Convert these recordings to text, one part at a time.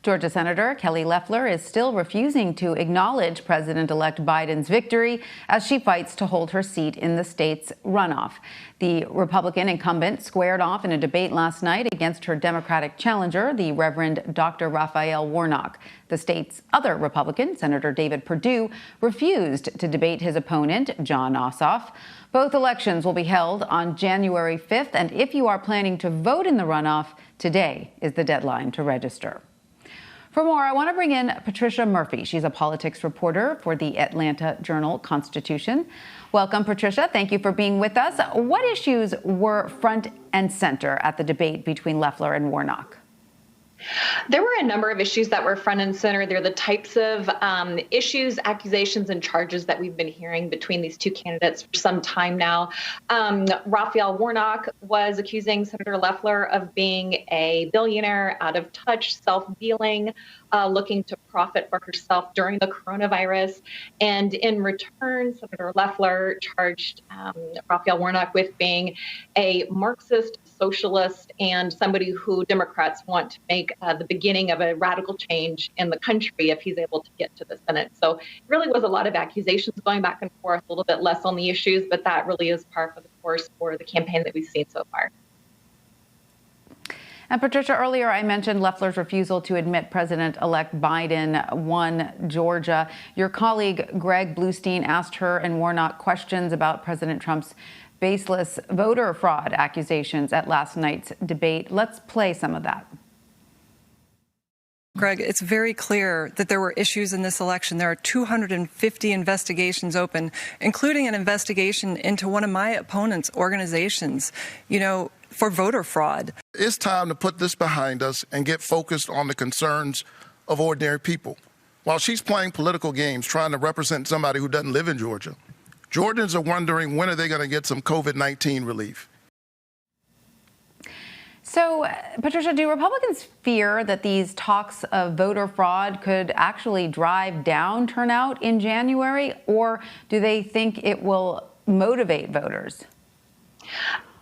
Georgia Senator Kelly Loeffler is still refusing to acknowledge President-elect Biden's victory as she fights to hold her seat in the state's runoff. The Republican incumbent squared off in a debate last night against her Democratic challenger, the Reverend Dr. Raphael Warnock. The state's other Republican, Senator David Perdue, refused to debate his opponent, Jon Ossoff. Both elections will be held on January 5th, and if you are planning to vote in the runoff, today is the deadline to register. For more, I want to bring in Patricia Murphy. She's a politics reporter for the Atlanta Journal-Constitution. Welcome, Patricia. Thank you for being with us. What issues were front and center at the debate between Loeffler and Warnock? There were a number of issues that were front and center. They're the types of issues, accusations, and charges that we've been hearing between these two candidates for some time now. Raphael Warnock was accusing Senator Loeffler of being a billionaire, out of touch, self-dealing, looking to profit for herself during the coronavirus. And in return, Senator Loeffler charged Raphael Warnock with being a Marxist, socialist, and somebody who Democrats want to make the beginning of a radical change in the country if he's able to get to the Senate. So it really was a lot of accusations going back and forth, a little bit less on the issues, but that really is par for the course for the campaign that we've seen so far. And Patricia, earlier I mentioned Loeffler's refusal to admit President-elect Biden won Georgia. Your colleague Greg Bluestein asked her and Warnock questions about President Trump's baseless voter fraud accusations at last night's debate. Let's play some of that. Greg, it's very clear that there were issues in this election. There are 250 investigations open, including an investigation into one of my opponent's organizations, for voter fraud. It's time to put this behind us and get focused on the concerns of ordinary people. While she's playing political games, trying to represent somebody who doesn't live in Georgia, Georgians are wondering when are they going to get some COVID-19 relief. So, Patricia, do Republicans fear that these talks of voter fraud could actually drive down turnout in January, or do they think it will motivate voters?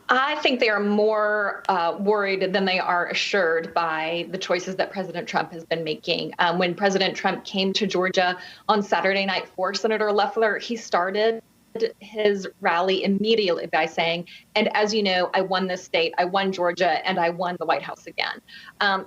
I think they are more worried than they are assured by the choices that President Trump has been making. When President Trump came to Georgia on Saturday night for Senator Loeffler, he started his rally immediately by saying, and as you know, I won this state, I won Georgia, and I won the White House again.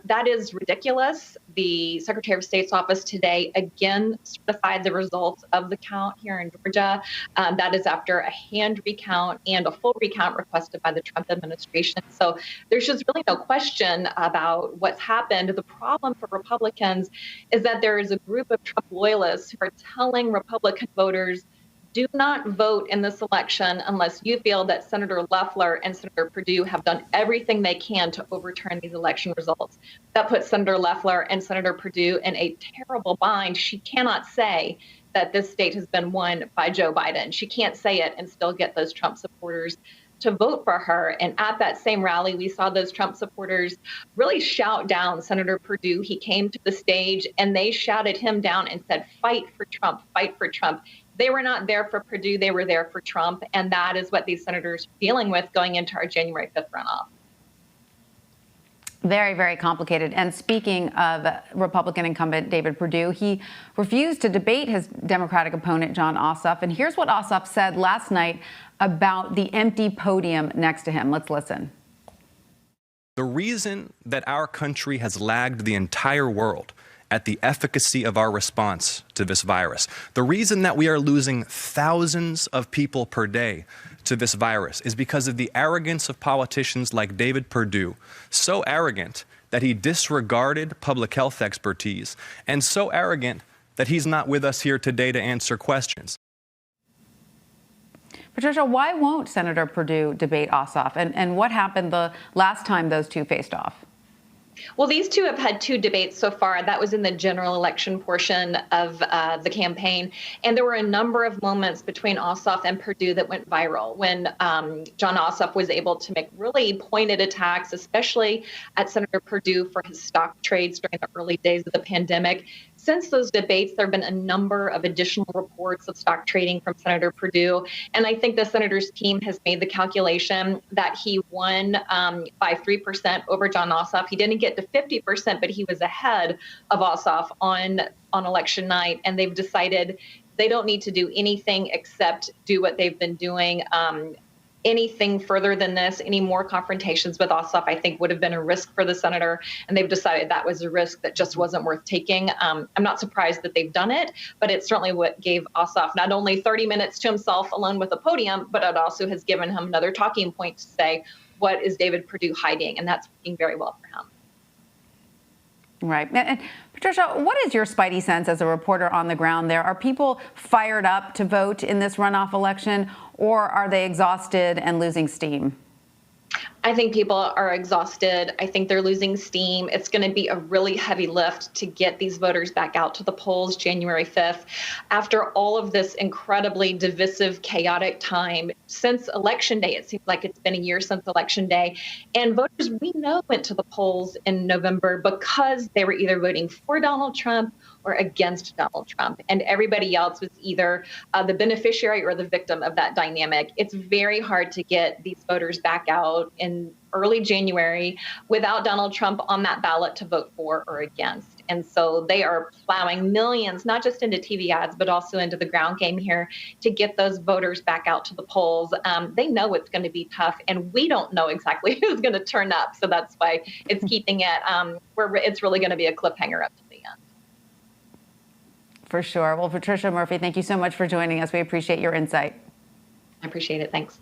That is ridiculous. The Secretary of State's office today again certified the results of the count here in Georgia. That is after a hand recount and a full recount requested by the Trump administration. So there's just really no question about what's happened. The problem for Republicans is that there is a group of Trump loyalists who are telling Republican voters, do not vote in this election unless you feel that Senator Loeffler and Senator Perdue have done everything they can to overturn these election results. That puts Senator Loeffler and Senator Perdue in a terrible bind. She cannot say that this state has been won by Joe Biden. She can't say it and still get those Trump supporters to vote for her. And at that same rally, we saw those Trump supporters really shout down Senator Perdue. He came to the stage and they shouted him down and said, fight for Trump, fight for Trump. They were not there for Perdue, they were there for Trump. And that is what these senators are dealing with going into our January 5th runoff. Very, very complicated. And speaking of Republican incumbent David Perdue, he refused to debate his Democratic opponent, Jon Ossoff. And here's what Ossoff said last night about the empty podium next to him. Let's listen. The reason that our country has lagged the entire world at the efficacy of our response to this virus, the reason that we are losing thousands of people per day to this virus is because of the arrogance of politicians like David Perdue, so arrogant that he disregarded public health expertise, and so arrogant that he's not with us here today to answer questions. Patricia, why won't Senator Perdue debate Ossoff? And what happened the last time those two faced off? Well, these two have had two debates so far. That was in the general election portion of the campaign. And there were a number of moments between Ossoff and Perdue that went viral when Jon Ossoff was able to make really pointed attacks, especially at Senator Perdue for his stock trades during the early days of the pandemic, Since those debates, there have been a number of additional reports of stock trading from Senator Perdue. And I think the senator's team has made the calculation that he won by 3% over Jon Ossoff. He didn't get to 50%, but he was ahead of Ossoff on election night. And they've decided they don't need to do anything except do what they've been doing. Anything further than this, any more confrontations with Ossoff, I think would have been a risk for the senator. And they've decided that was a risk that just wasn't worth taking. I'm not surprised that they've done it, but it's certainly what gave Ossoff not only 30 minutes to himself alone with a podium, but it also has given him another talking point to say, what is David Perdue hiding? And that's working very well for him. Right. And Patricia, what is your spidey sense as a reporter on the ground there? Are people fired up to vote in this runoff election, or are they exhausted and losing steam? I think people are exhausted. I think they're losing steam. It's going to be a really heavy lift to get these voters back out to the polls January 5th. After all of this incredibly divisive, chaotic time since Election Day, it seems like it's been a year since Election Day. And voters we know went to the polls in November because they were either voting for Donald Trump or against Donald Trump. And everybody else was either the beneficiary or the victim of that dynamic. It's very hard to get these voters back out in early January without Donald Trump on that ballot to vote for or against. And so they are plowing millions, not just into TV ads, but also into the ground game here to get those voters back out to the polls. They know it's going to be tough, and we don't know exactly who's going to turn up. So that's why it's keeping it where it's really going to be a cliffhanger up to the end. For sure. Well, Patricia Murphy, thank you so much for joining us. We appreciate your insight. I appreciate it. Thanks.